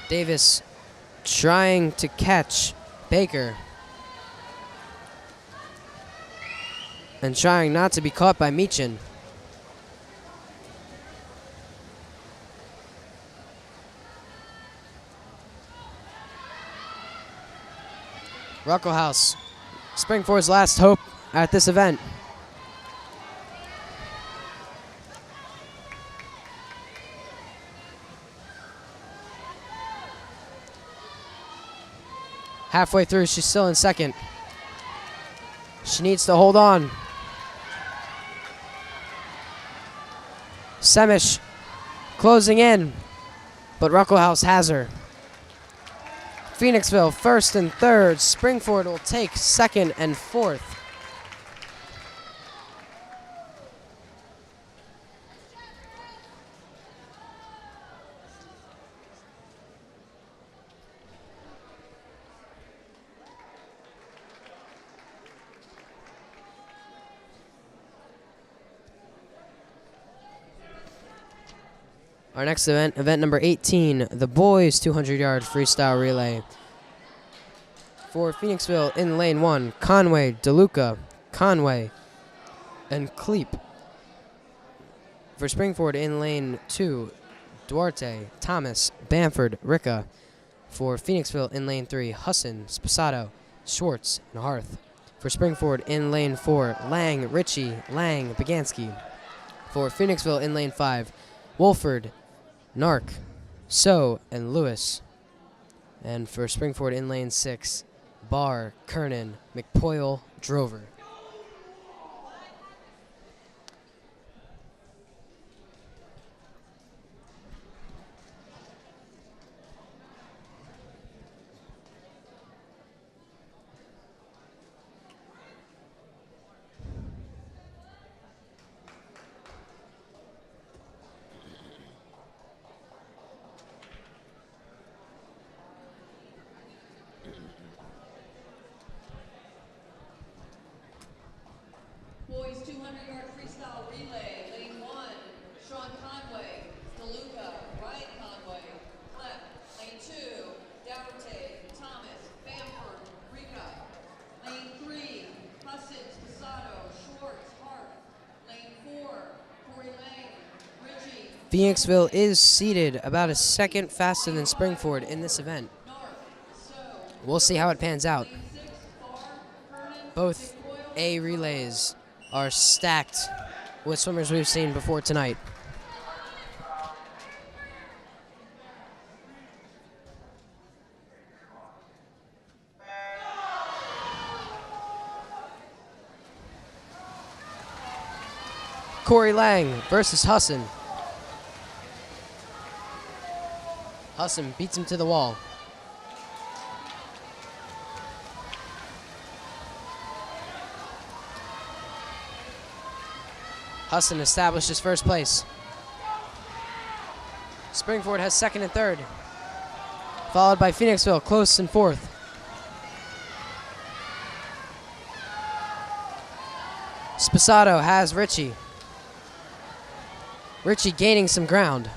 S1: Davis trying to catch Baker. And trying not to be caught by Meechin. Rucklehouse, Springford's last hope at this event. Halfway through, she's still in second. She needs to hold on. Semish closing in, but Rucklehouse has her. Phoenixville first and third. Springford will take second and fourth. Our next event, event number 18, the boys 200-yard freestyle relay. For Phoenixville in lane 1, Conway, DeLuca, Conway, and Kleep. For Springford in lane 2, Duarte, Thomas, Bamford, Ricca. For Phoenixville in lane 3, Husson, Sposato, Schwartz, and Harth. For Springford in lane 4, Lang, Ritchie, Lang, Bagansky. For Phoenixville in lane 5, Wolford, Nark, So, and Lewis. And for Springford in lane 6, Barr, Kernan, McPoyle, Drover.
S2: Boys 200-yard freestyle relay, lane 1, Sean Conway, DeLuca, Ryan Conway, Clep, lane 2, Duarte, Thomas, Bamford, Rica, lane 3, Husson, Sposato, Schwartz, Hart, lane 4, Corey Lang, Ritchie,
S1: Phoenixville is seeded about a second faster than Springford in this event.
S2: Nark, So,
S1: We'll see how it pans out.
S2: lane 6, Barr, Kernan,
S1: Both A relays are stacked with swimmers we've seen before tonight. Corey Lang versus Husson. Husson beats him to the wall. Husson establishes first place. Springford has second and third, followed by Phoenixville close in fourth. Sposato has Ritchie. Ritchie gaining some ground.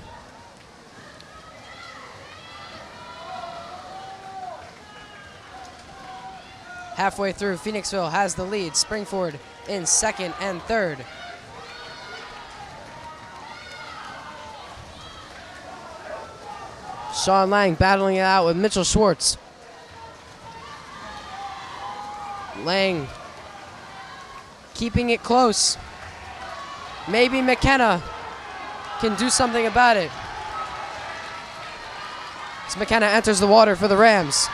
S1: Halfway through, Phoenixville has the lead. Springford in second and third. Sean Lang battling it out with Mitchell Schwartz. Lang keeping it close. Maybe McKenna can do something about it. As McKenna enters the water for the Rams.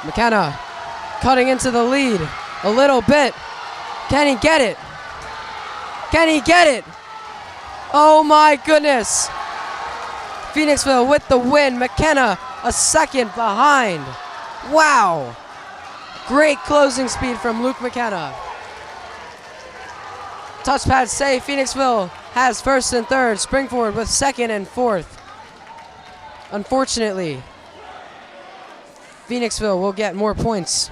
S1: McKenna cutting into the lead a little bit. Can he get it? Can he get it? Oh my goodness. Phoenixville with the win. McKenna a second behind. Wow. Great closing speed from Luke McKenna. Touchpad save. Phoenixville has first and third. Springford with second and fourth. Unfortunately, Phoenixville will get more points.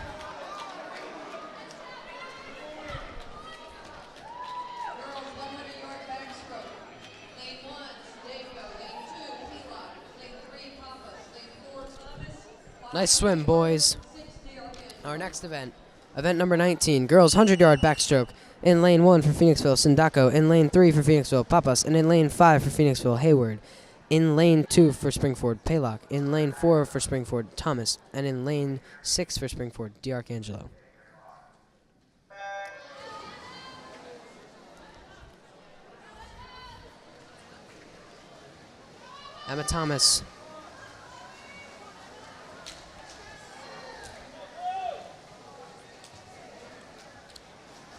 S2: girls 100-yard backstroke, lane 1, Daco, lane 2, Helock, lane 3, Pappas, lane 4, Thomas,
S1: Nice swim, boys.
S2: 6, D'Arcangelo.
S1: Our next event, event number 19, girls 100-yard backstroke. In lane 1 for Phoenixville, Sindaco. In lane 3 for Phoenixville, Pappas. And in lane 5 for Phoenixville, Hayward. In lane 2 for Springford, Paylock. In lane 4 for Springford, Thomas. And in lane 6 for Springford, D'Arcangelo. Emma Thomas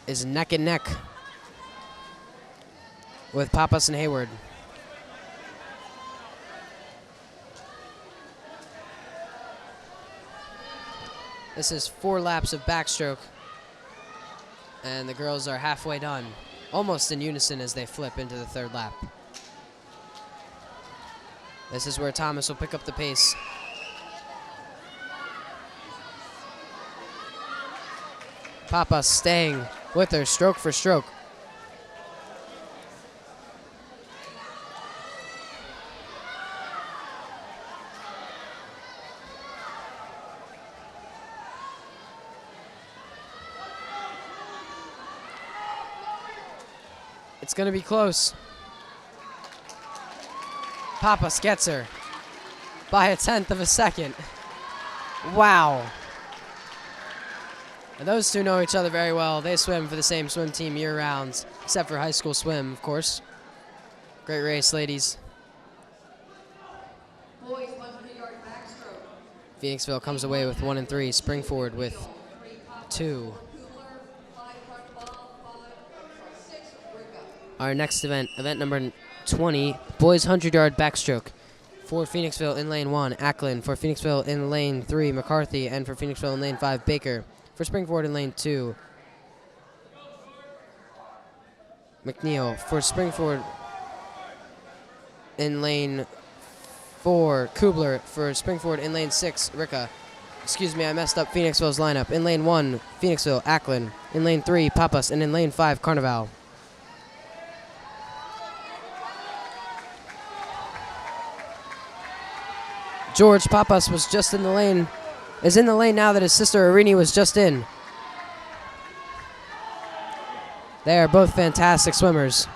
S1: is neck and neck with Pappas and Hayward. This is 4 laps of backstroke, and the girls are halfway done, almost in unison as they flip into the 3rd lap. This is where Thomas will pick up the pace. Papa staying with her stroke for stroke. It's going to be close. Pappas gets her by 1/10 of a second. Wow. And those two know each other very well. They swim for the same swim team year-round, except for high school swim, of course. Great race, ladies.
S2: Boys 100-yard backstroke.
S1: Phoenixville comes away with 1 and 3. Springford with 2. Our next event, event number 20, boys 100-yard backstroke. For Phoenixville in lane 1, Ackland. For Phoenixville in lane 3, McCarthy. And for Phoenixville in lane 5, Baker. For Springford in lane 2, McNeil. For Springford in lane 4, Kubler. For Springford in lane 6, Ricka. Excuse me, I messed up Phoenixville's lineup. In lane 1, Phoenixville, Ackland. In lane 3, Pappas. And in lane 5, Carnival. George Pappas was just in the lane, is in the lane now that his sister Irini was just in. They are both fantastic swimmers.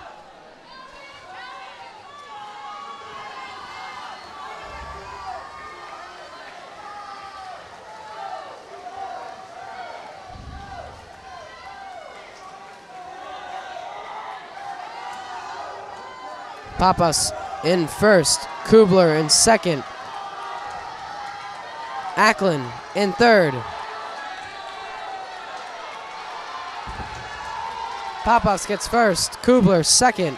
S1: Pappas in first, Kubler in second. Ackland in third. Pappas gets first. Kubler second.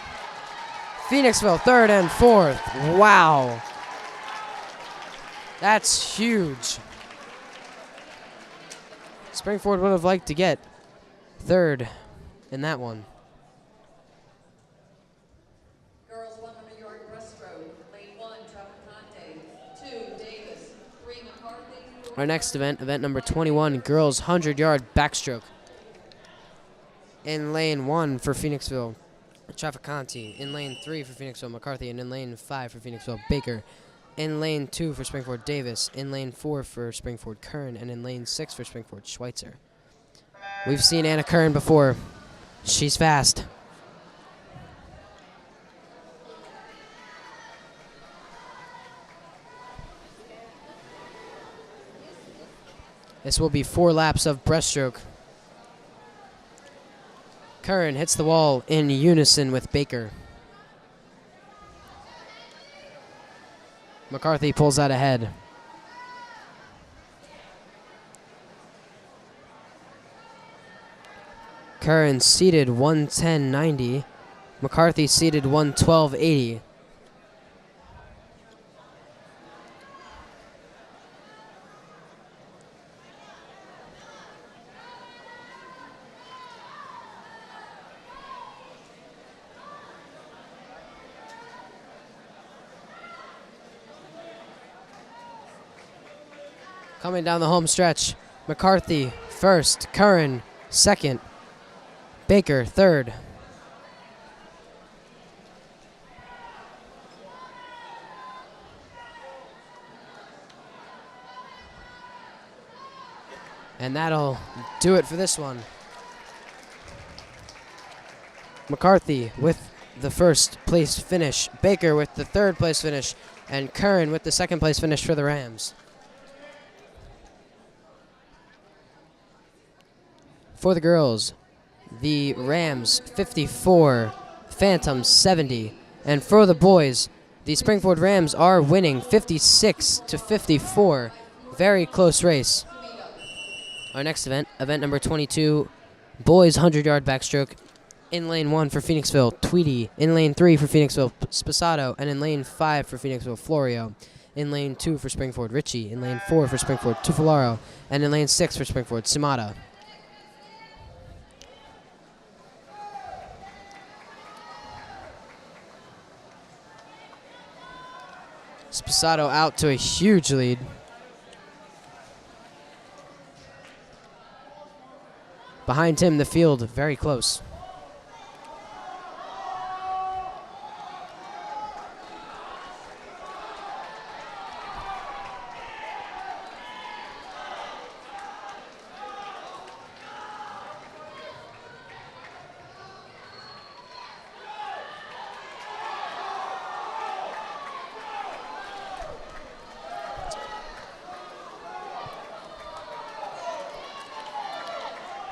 S1: Phoenixville third and fourth. Wow. That's huge. Springford would have liked to get third in that one.
S2: Girls 100-yard breaststroke. Lane 1, Traficante. 2, Davis. 3, McCarthy.
S1: Our next event, event number 21, girls 100-yard backstroke. In lane 1 for Phoenixville, Traficante. In lane 3 for Phoenixville, McCarthy. And in lane 5 for Phoenixville, Baker. In lane 2 for Springford, Davis. In lane 4 for Springford, Kern. And in lane 6 for Springford, Schweitzer. We've seen Anna Kern before. She's fast. This will be 4 laps of breaststroke. Curran hits the wall in unison with Baker. McCarthy pulls out ahead. Curran seated 110.90. McCarthy seated 112.80. Coming down the home stretch, McCarthy first, Curran second, Baker third. And that'll do it for this one. McCarthy with the first place finish, Baker with the third place finish, and Curran with the second place finish for the Rams. For the girls, the Rams 54, Phantoms 70. And for the boys, the Springford Rams are winning 56-54. Very close race. Our next event, event number 22, boys 100-yard backstroke. In lane 1 for Phoenixville, Tweedy. In lane 3 for Phoenixville, Sposato. And in lane 5 for Phoenixville, Florio. In lane 2 for Springford, Ritchie. In lane 4 for Springford, Tufalaro. And in lane 6 for Springford, Simata. Sposato out to a huge lead. Behind him, the field very close.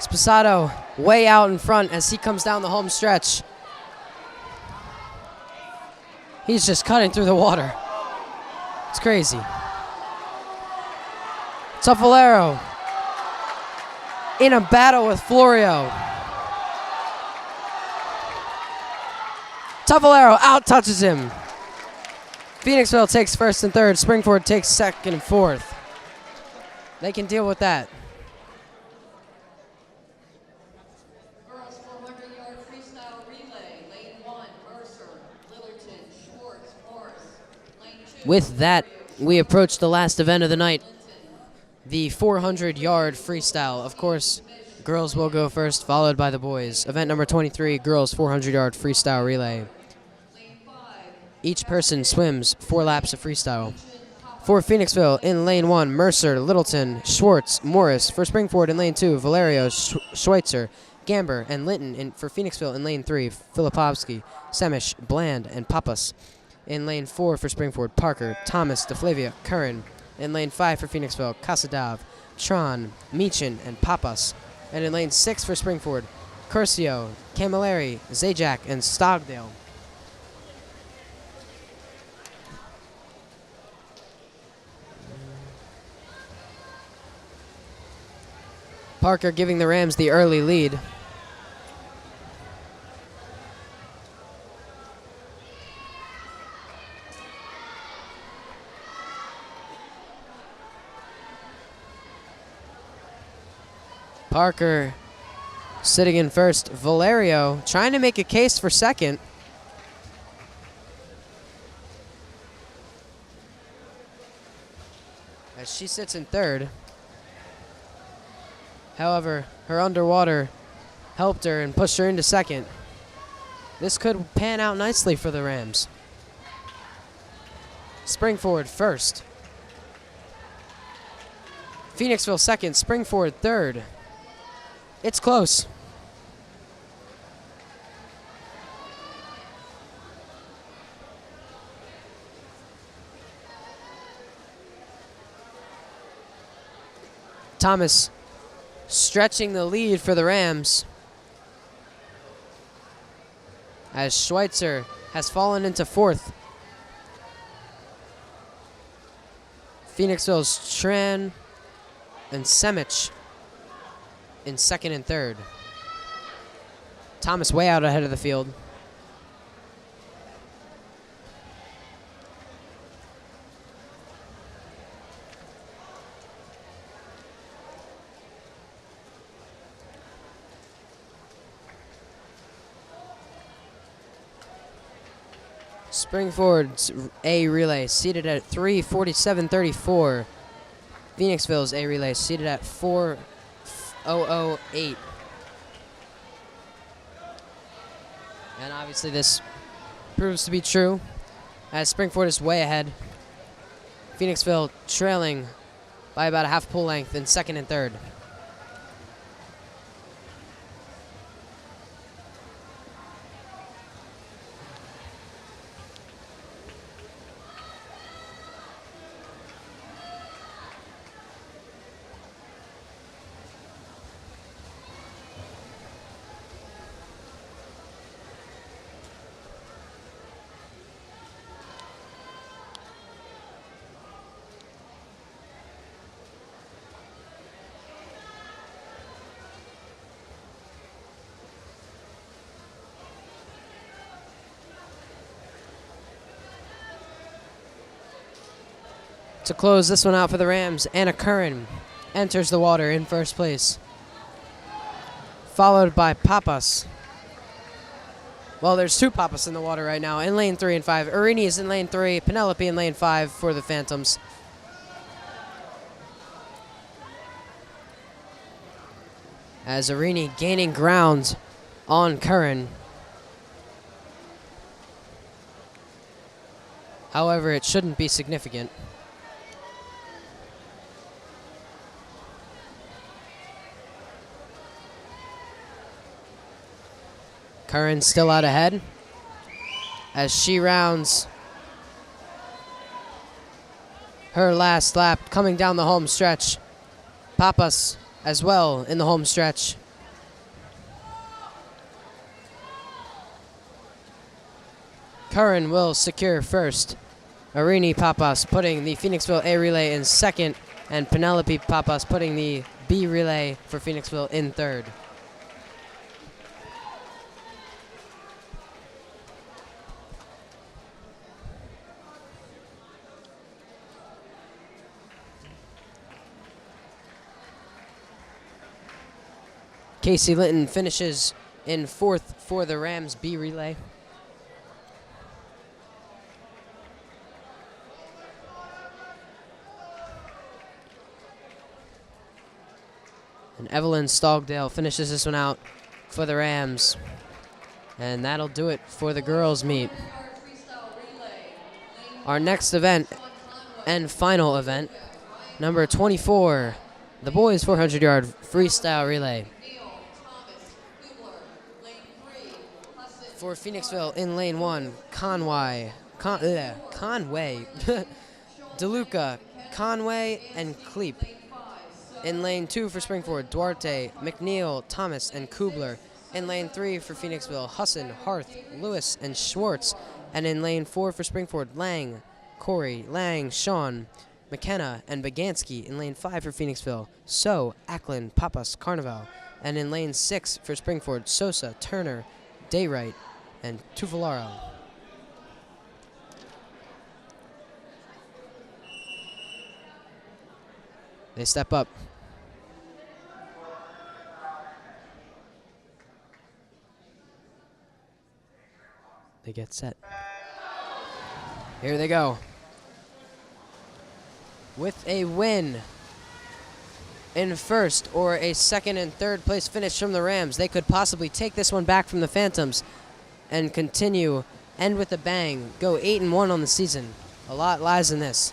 S1: Sposado way out in front as he comes down the home stretch. He's just cutting through the water. It's crazy. Tuffalero in a battle with Florio. Tuffalero out touches him. Phoenixville takes first and third. Springford takes second and fourth. They can deal with that.
S2: Girls 400-yard freestyle relay, lane 1, Mercer, Lillerton, Schwartz, Morris. Lane 2.
S1: With that, we approach the last event of the night, the 400-yard freestyle. Of course, girls will go first, followed by the boys. Event number 23, girls 400-yard freestyle relay. Each person swims 4 laps of freestyle. For Phoenixville, in lane 1, Mercer, Littleton, Schwartz, Morris. For Springford, in lane 2, Valerio, Schweitzer, Gamber, and Linton. For Phoenixville, in lane 3, Filipovsky, Semish, Bland, and Papas. In lane 4 for Springford, Parker, Thomas, DeFlavia, Curran. In lane 5 for Phoenixville, Casadav, Tron, Meechin, and Papas. And in lane 6 for Springford, Curcio, Camilleri, Zajac, and Stogdale. Parker giving the Rams the early lead. Parker sitting in first. Valerio trying to make a case for second. As she sits in third. However, her underwater helped her and pushed her into second. This could pan out nicely for the Rams. Springford first. Phoenixville second. Springford third. It's close. Thomas stretching the lead for the Rams as Schweitzer has fallen into fourth. Phoenixville's Tran and Semich in second and third. Thomas way out ahead of the field. Springford's A relay seated at 3:47.34. Phoenixville's A relay seated at 4:008. And obviously this proves to be true as Springford is way ahead. Phoenixville trailing by about a half pool length in second and third. To close this one out for the Rams, Anna Curran enters the water in first place, followed by Papas. Well, there's 2 Papas in the water right now in lane 3 and 5. Irini is in lane 3, Penelope in lane 5 for the Phantoms. as Arini gaining ground on Curran. However, it shouldn't be significant. Curran still out ahead as she rounds her last lap, coming down the home stretch. Papas as well in the home stretch. Curran will secure first. Arini Papas putting the Phoenixville A relay in second, and Penelope Papas putting the B relay for Phoenixville in third. Casey Linton finishes in fourth for the Rams B relay. And Evelyn Stogdale finishes this one out for the Rams. And that'll do it for the girls' meet. Our next event and final event, number 24, the boys 400-yard freestyle relay. For Phoenixville in lane 1, Conway, DeLuca, Conway, and Kleep. In lane 2 for Springford, Duarte, McNeil, Thomas, and Kubler. In lane 3 for Phoenixville, Husson, Harth, Lewis, and Schwartz. And in lane 4 for Springford, Lang, Corey, Lang, Sean, McKenna, and Bagansky. In lane 5 for Phoenixville, So, Ackland, Papas, Carnival. And in lane 6 for Springford, Sosa, Turner, Daywright, and Tufalaro. They step up. They get set. Here they go. With a win in first or a second and third place finish from the Rams, they could possibly take this one back from the Phantoms and continue, end with a bang, go 8-1 on the season. A lot lies in this.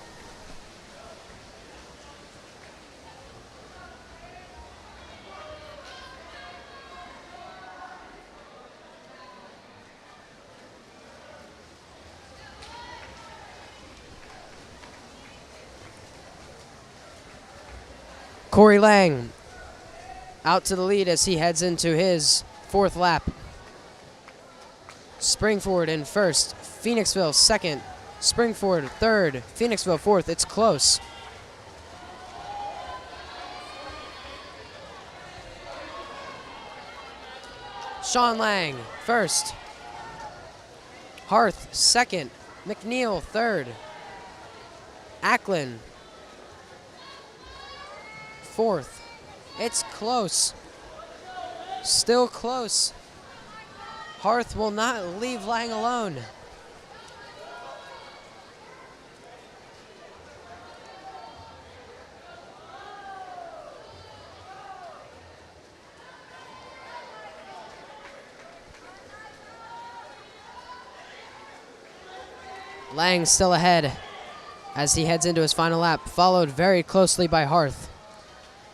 S1: Corey Lang out to the lead as he heads into his fourth lap. Springford in first, Phoenixville second, Springford third, Phoenixville fourth. It's close. Sean Lang first, Harth second, McNeil third, Ackland fourth. It's close. Still close. Harth will not leave Lang alone. Lang still ahead as he heads into his final lap, followed very closely by Harth.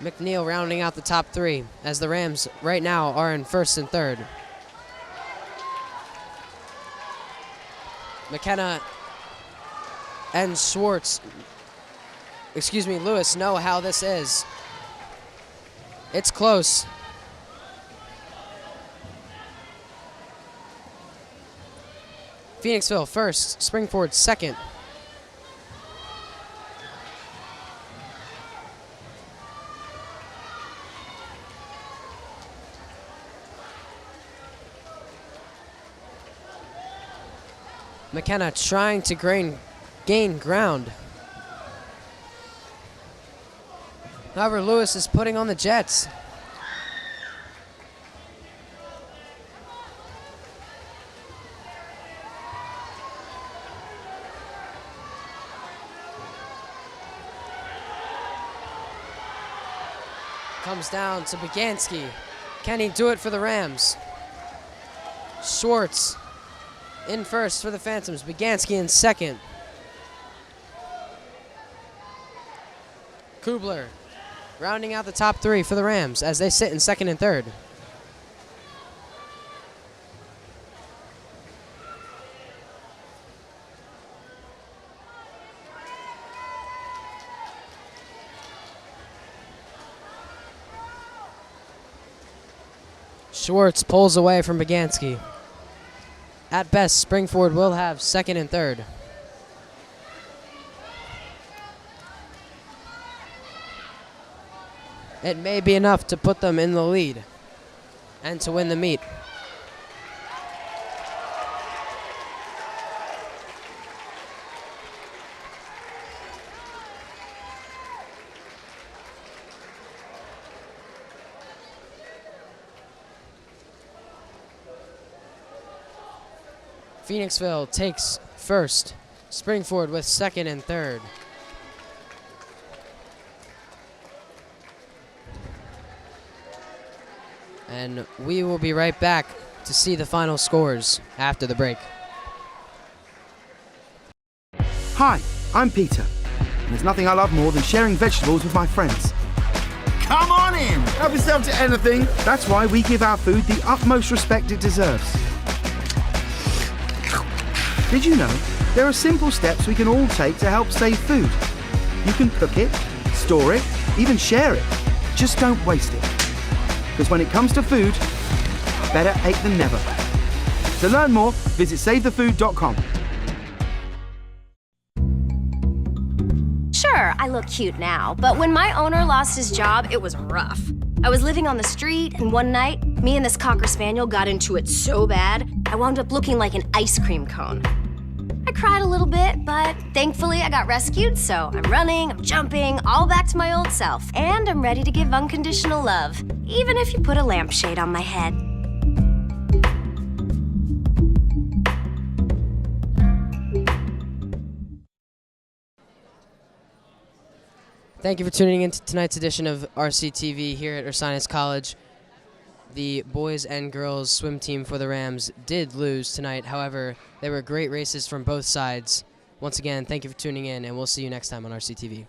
S1: McNeil rounding out the top three as the Rams right now are in first and third. McKenna and Lewis know how this is. It's close. Phoenixville first, Springford second. McKenna trying to gain ground. However, Lewis is putting on the Jets. Comes down to Bagansky. Can he do it for the Rams? Schwartz in first for the Phantoms. Begansky in second. Kubler rounding out the top three for the Rams as they sit in second and third. Schwartz pulls away from Begansky. At best, Springford will have second and third. It may be enough to put them in the lead and to win the meet. Phoenixville takes first. Springford with second and third. And we will be right back to see the final scores after the break.
S5: Hi, I'm Peter, and there's nothing I love more than sharing vegetables with my friends.
S6: Come on in! Help yourself to anything.
S5: That's why we give our food the utmost respect it deserves. Did you know there are simple steps we can all take to help save food? You can cook it, store it, even share it. Just don't waste it. Because when it comes to food, better ache than never. To learn more, visit savethefood.com.
S7: Sure, I look cute now, but when my owner lost his job, it was rough. I was living on the street, and one night, me and this Cocker Spaniel got into it so bad, I wound up looking like an ice cream cone. I cried a little bit, but thankfully I got rescued, so I'm running, I'm jumping, all back to my old self, and I'm ready to give unconditional love, even if you put a lampshade on my head.
S1: Thank you for tuning in to tonight's edition of RCTV here at Ursinus College. The boys and girls swim team for the Rams did lose tonight. However, there were great races from both sides. Once again, thank you for tuning in, and we'll see you next time on RCTV.